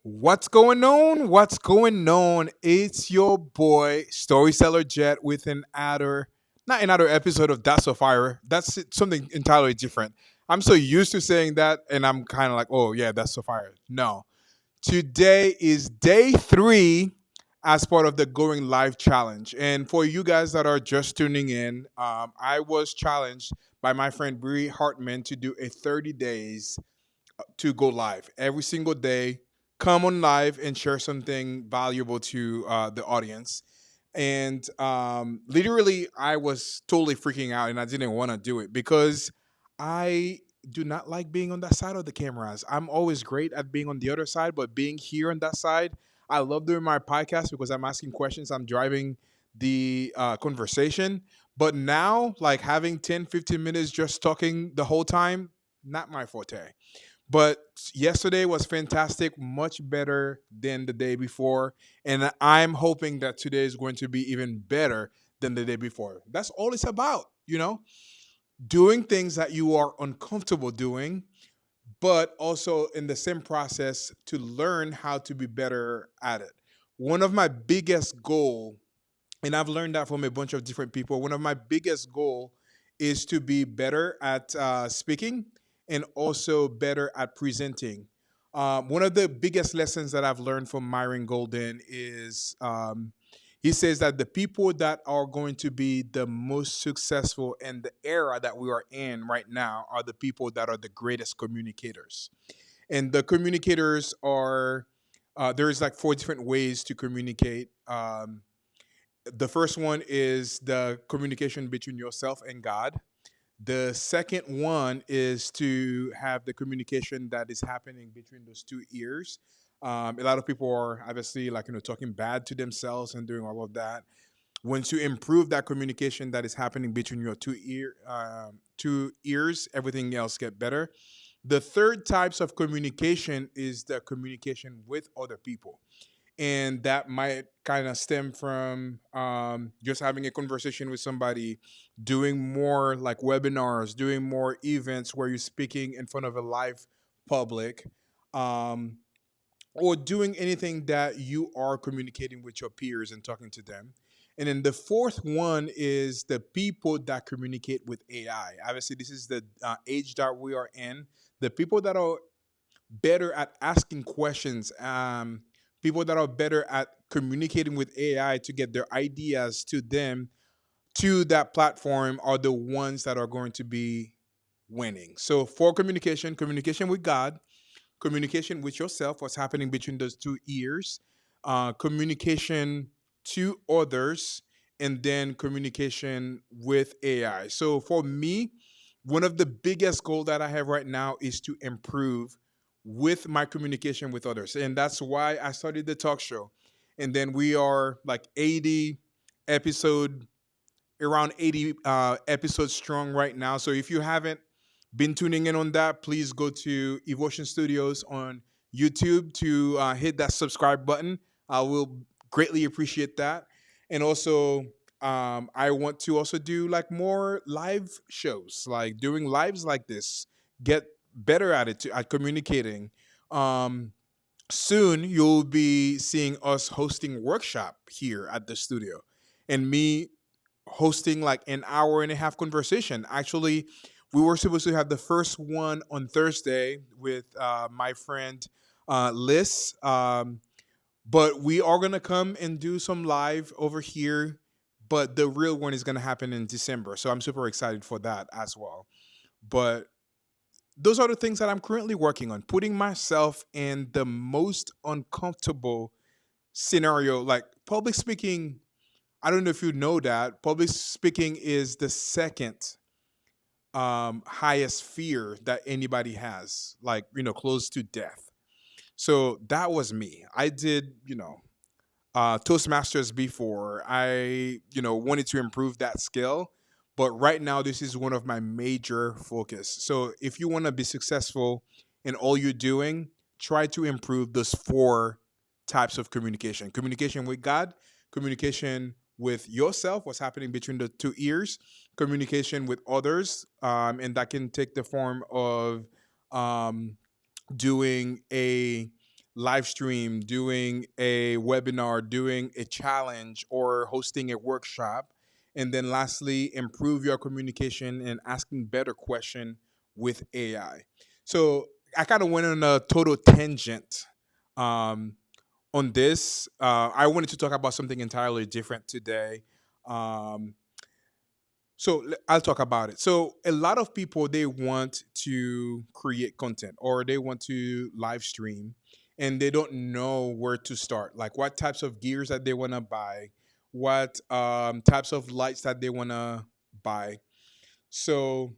What's going on? What's going on? It's your boy Storyteller Jet with not another episode of That's So Fire. Something entirely different. I'm so used to saying that, and I'm kind of like, oh yeah, that's so fire. No, today is day 3 as part of the Going Live challenge. And for you guys that are just tuning in, I was challenged by my friend Bree Hartman to do a 30 days to go live every single day. Come on live and share something valuable to the audience. And literally, I was totally freaking out, and I didn't want to do it because I do not like being on that side of the cameras. I'm always great at being on the other side, but being here on that side, I love doing my podcast because I'm asking questions. I'm driving the conversation. But now, like having 10, 15 minutes just talking the whole time, not my forte. But yesterday was fantastic, much better than the day before. And I'm hoping that today is going to be even better than the day before. That's all it's about, doing things that you are uncomfortable doing, but also in the same process to learn how to be better at it. One of my biggest goal, and I've learned that from a bunch of different people. One of my biggest goal is to be better at speaking and also better at presenting. One of the biggest lessons that I've learned from Myron Golden is he says that the people that are going to be the most successful in the era that we are in right now are the people that are the greatest communicators. And the communicators are there's like 4 different ways to communicate. The first one is the communication between yourself and God. The second one is to have the communication that is happening between those two ears. A lot of people are obviously like talking bad to themselves and doing all of that. Once you improve that communication that is happening between your two ears, everything else get better. The third types of communication is the communication with other people, and that might kind of stem from just having a conversation with somebody, doing more like webinars, doing more events where you're speaking in front of a live public, um, or doing anything that you are communicating with your peers and talking to them. And then the fourth one is the people that communicate with AI. Obviously, this is the age that we are in. The people that are better at asking questions, people that are better at communicating with AI to get their ideas to them, to that platform, are the ones that are going to be winning. So, for communication, communication with God, communication with yourself, what's happening between those two ears, communication to others, and then communication with AI. So, for me, one of the biggest goals that I have right now is to improve with my communication with others. And that's why I started the talk show. And then we are like 80 episode, around 80 episodes strong right now. So if you haven't been tuning in on that, please go to Evotion Studios on YouTube to hit that subscribe button. I will greatly appreciate that. And also, I want to also do like more live shows, like doing lives like this, get better at it, at communicating. Um, Soon you'll be seeing us hosting workshop here at the studio, and me hosting like an hour and a half conversation. Actually, we were supposed to have the first one on Thursday with my friend Liz, but we are gonna come and do some live over here. But the real one is gonna happen in December, so I'm super excited for that as well. But those are the things that I'm currently working on, putting myself in the most uncomfortable scenario. Like public speaking, I don't know if you know that public speaking is the second highest fear that anybody has, like, close to death. So that was me. I did, Toastmasters before. I, wanted to improve that skill. But right now, this is one of my major focus. So if you want to be successful in all you're doing, try to improve those 4 types of communication: communication with God, communication with yourself, what's happening between the two ears, communication with others. And that can take the form of um, doing a live stream, doing a webinar, doing a challenge, or hosting a workshop. And then lastly, improve your communication and asking better question with AI. So I kind of went on a total tangent um, on this. I wanted to talk about something entirely different today. Um, I'll talk about it. So a lot of people, they want to create content or they want to live stream, and they don't know where to start. Like what types of gears that they want to buy, what types of lights that they want to buy. So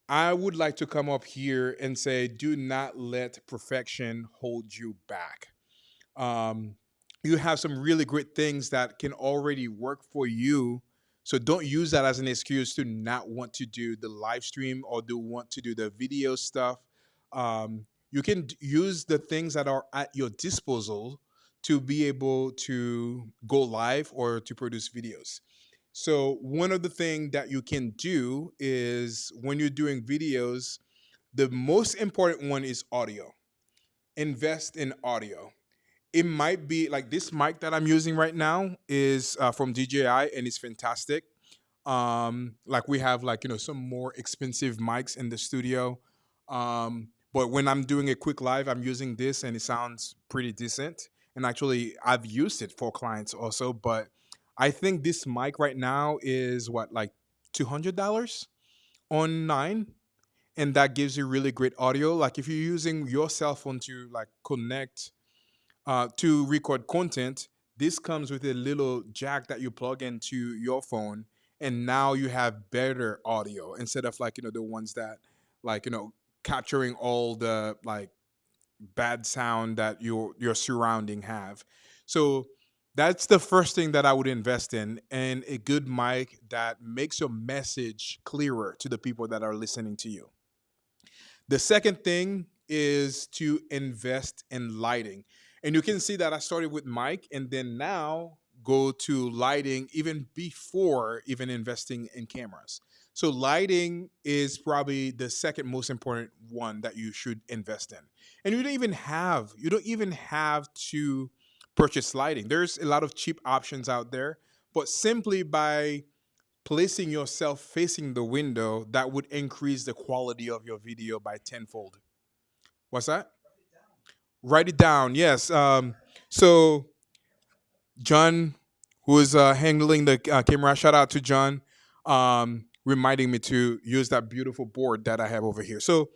I would like to come up here and say, do not let perfection hold you back. um, you have some really great things that can already work for you. So don't use that as an excuse to not want to do the live stream or do want to do the video stuff. You can use the things that are at your disposal to be able to go live or to produce videos. So one of the things that you can do is when you're doing videos, the most important one is audio. Invest in audio. It might be like this mic that I'm using right now is from DJI and it's fantastic. Like we have like some more expensive mics in the studio, but when I'm doing a quick live, I'm using this and it sounds pretty decent. And actually, I've used it for clients also. But I think this mic right now is what like $200 online, and that gives you really great audio. Like if you're using your cell phone to like connect to record content, this comes with a little jack that you plug into your phone, and now you have better audio instead of like the ones that like capturing all the like bad sound that your surrounding have. So that's the first thing that I would invest in, and a good mic that makes your message clearer to the people that are listening to you. The second thing is to invest in lighting. And you can see that I started with mic and then now go to lighting even before even investing in cameras. So lighting is probably the second most important one that you should invest in. And you don't even have to purchase lighting. There's a lot of cheap options out there, but simply by placing yourself facing the window, that would increase the quality of your video by tenfold. What's that? Write it down. Yes. So John, who is handling the camera, shout out to John, reminding me to use that beautiful board that I have over here. So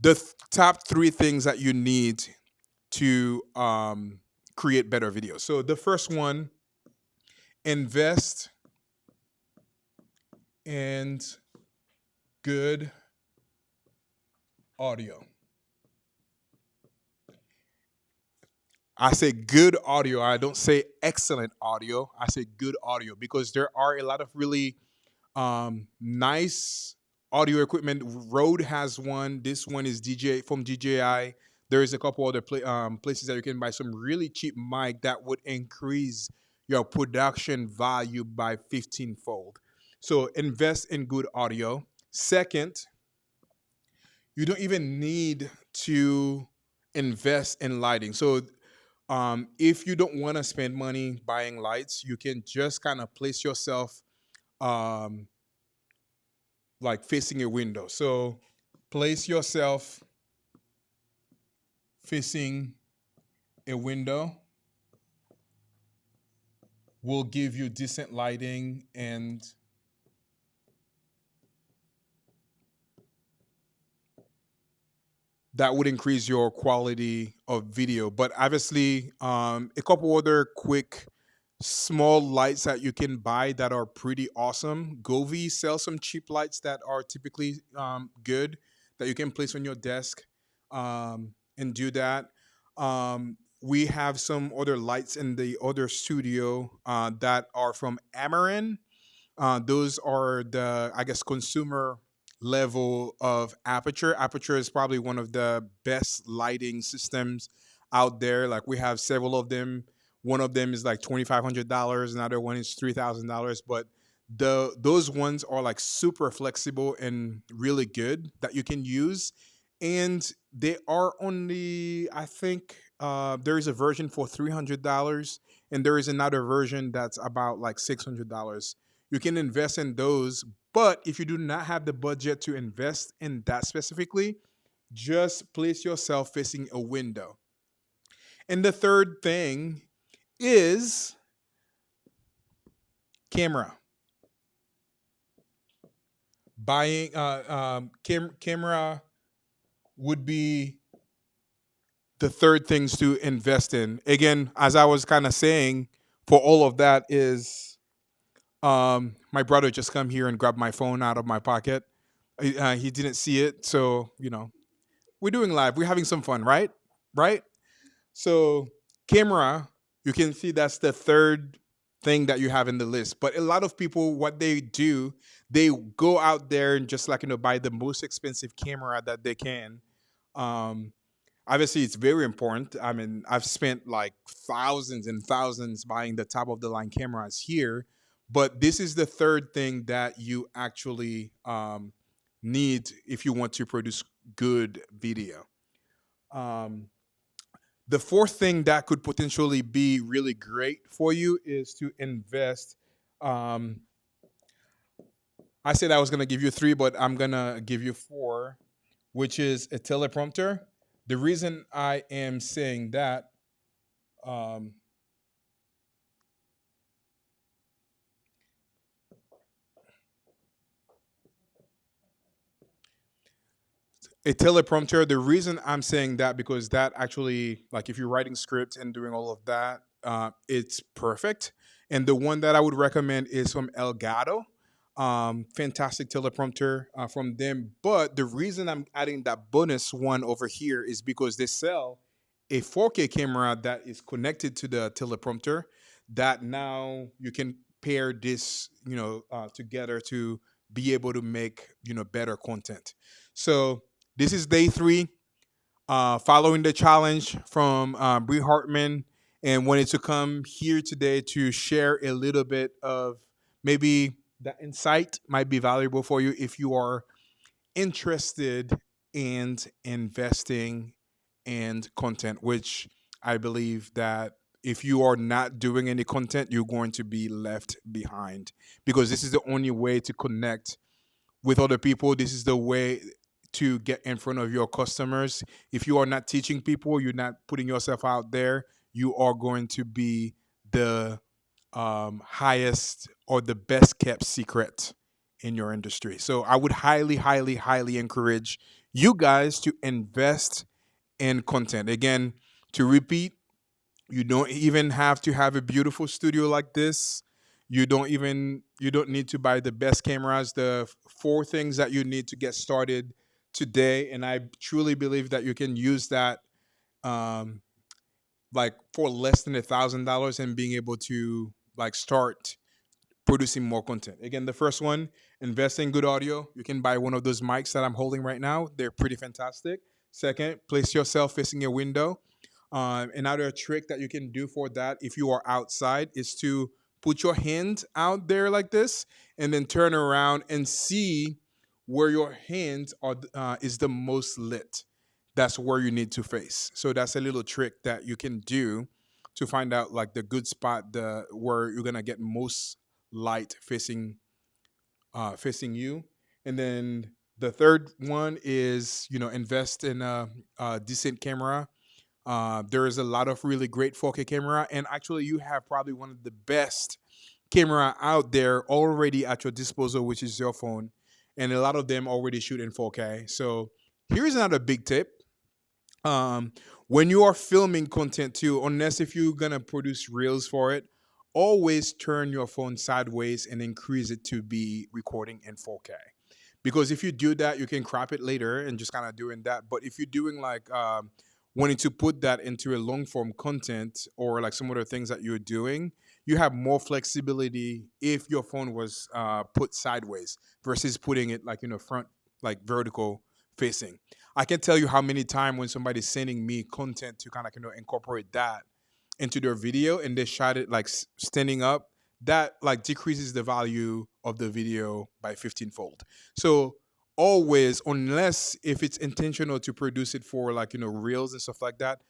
the top three things that you need to create better videos. So the first one, invest in good audio. I say good audio. I don't say excellent audio. I say good audio because there are a lot of really nice audio equipment. Rode has one. This one is DJ from DJI. There is a couple other places that you can buy some really cheap mic that would increase your production value by 15 fold. So invest in good audio. Second, you don't even need to invest in lighting. So if you don't want to spend money buying lights, you can just kind of place yourself um, like facing a window. So place yourself facing a window will give you decent lighting, and that would increase your quality of video. But obviously, a couple other quick small lights that you can buy that are pretty awesome. Govee sells some cheap lights that are typically good that you can place on your desk and do that. We have some other lights in the other studio that are from Amarin. Those are the, I guess, consumer level of Aperture. Aperture is probably one of the best lighting systems out there. Like we have several of them. One of them is like $2,500. Another one is $3,000. But those ones are like super flexible and really good that you can use. And They are only, I think, there is a version for $300, and there is another version that's about like $600. You can invest in those, but if you do not have the budget to invest in that specifically, just place yourself facing a window. And the third thing is camera. Buying camera would be the third things to invest in. Again, as I was kind of saying, for all of that is my brother just come here and grabbed my phone out of my pocket. He didn't see it, so we're doing live. We're having some fun, right? Right. So camera, you can see that's the third thing that you have in the list. But a lot of people, what they do, they go out there and just like buy the most expensive camera that they can. Um, Obviously, it's very important. I mean, I've spent like thousands and thousands buying the top of the line cameras here, but this is the third thing that you actually need if you want to produce good video. Um, the fourth thing that could potentially be really great for you is to invest. Um, I said I was going to give you three, but I'm going to give you four, which is a teleprompter. The reason I am saying that, um, a teleprompter, the reason I'm saying that because that actually, like, if you're writing scripts and doing all of that, it's perfect. And the one that I would recommend is from Elgato. Fantastic teleprompter from them. But the reason I'm adding that bonus one over here is because they sell a 4K camera that is connected to the teleprompter that now you can pair this, together to be able to make, better content. So this is day three, following the challenge from Brie Hartman, and wanted to come here today to share a little bit of maybe that insight might be valuable for you if you are interested in investing in content, which I believe that if you are not doing any content, you're going to be left behind because this is the only way to connect with other people. This is the way to get in front of your customers. If you are not teaching people, you're not putting yourself out there, you are going to be the highest or the best kept secret in your industry. So I would highly, highly, highly encourage you guys to invest in content. Again, to repeat, you don't even have to have a beautiful studio like this. You don't need to buy the best cameras. The four things that you need to get started today, and I truly believe that you can use that um, like for less than $1,000 and being able to like start producing more content. Again, the first one, invest in good audio. You can buy one of those mics that I'm holding right now. They're pretty fantastic. Second, place yourself facing a window. Another trick that you can do for that if you are outside is to put your hand out there like this and then turn around and see where your hands are is the most lit. That's where you need to face. So that's a little trick that you can do to find out like the good spot, the where you're gonna get most light facing you. And then the third one is invest in a decent camera. There is a lot of really great 4K camera, and actually, you have probably one of the best camera out there already at your disposal, which is your phone, and a lot of them already shoot in 4K. So here's another big tip. Um, when you are filming content too, unless if you're gonna produce reels for it, always turn your phone sideways and increase it to be recording in 4K. Because if you do that, you can crop it later and just kind of doing that. But if you're doing like wanting to put that into a long form content or like some other things that you're doing, you have more flexibility if your phone was put sideways versus putting it like front, like vertical facing. I can tell you how many times when somebody's sending me content to kind of incorporate that into their video and they shot it like standing up, that like decreases the value of the video by 15 fold. So always, unless if it's intentional to produce it for like, reels and stuff like that,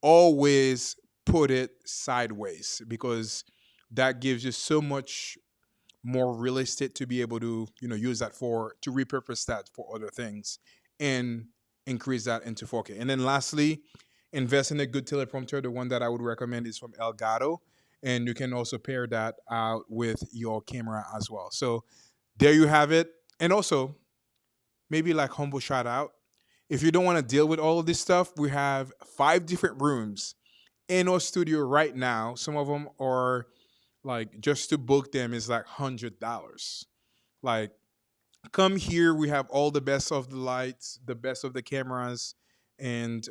always put it sideways, because that gives you so much more real estate to be able to use that for to repurpose that for other things and increase that into 4K. And then lastly, invest in a good teleprompter. The one that I would recommend is from Elgato, and you can also pair that out with your camera as well. So there you have it. And also, maybe like humble shout out, if you don't want to deal with all of this stuff, we have 5 different rooms in our studio right now. Some of them are like, just to book them is like $100. Like, come here. We have all the best of the lights, the best of the cameras, and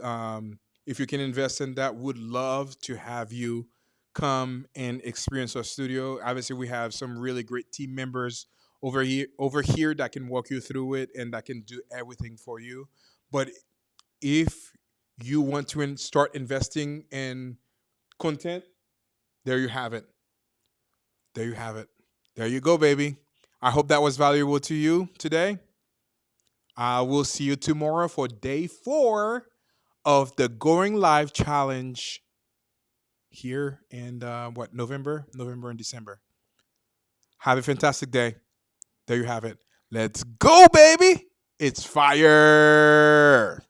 if you can invest in that, would love to have you come and experience our studio. Obviously, we have some really great team members over here that can walk you through it and that can do everything for you. But if you want to start investing in content, there you have it. There you have it. There you go, baby. I hope that was valuable to you today. I will see you tomorrow for day 4 of the Going Live Challenge here in November and December. Have a fantastic day. There you have it. Let's go, baby. It's fire.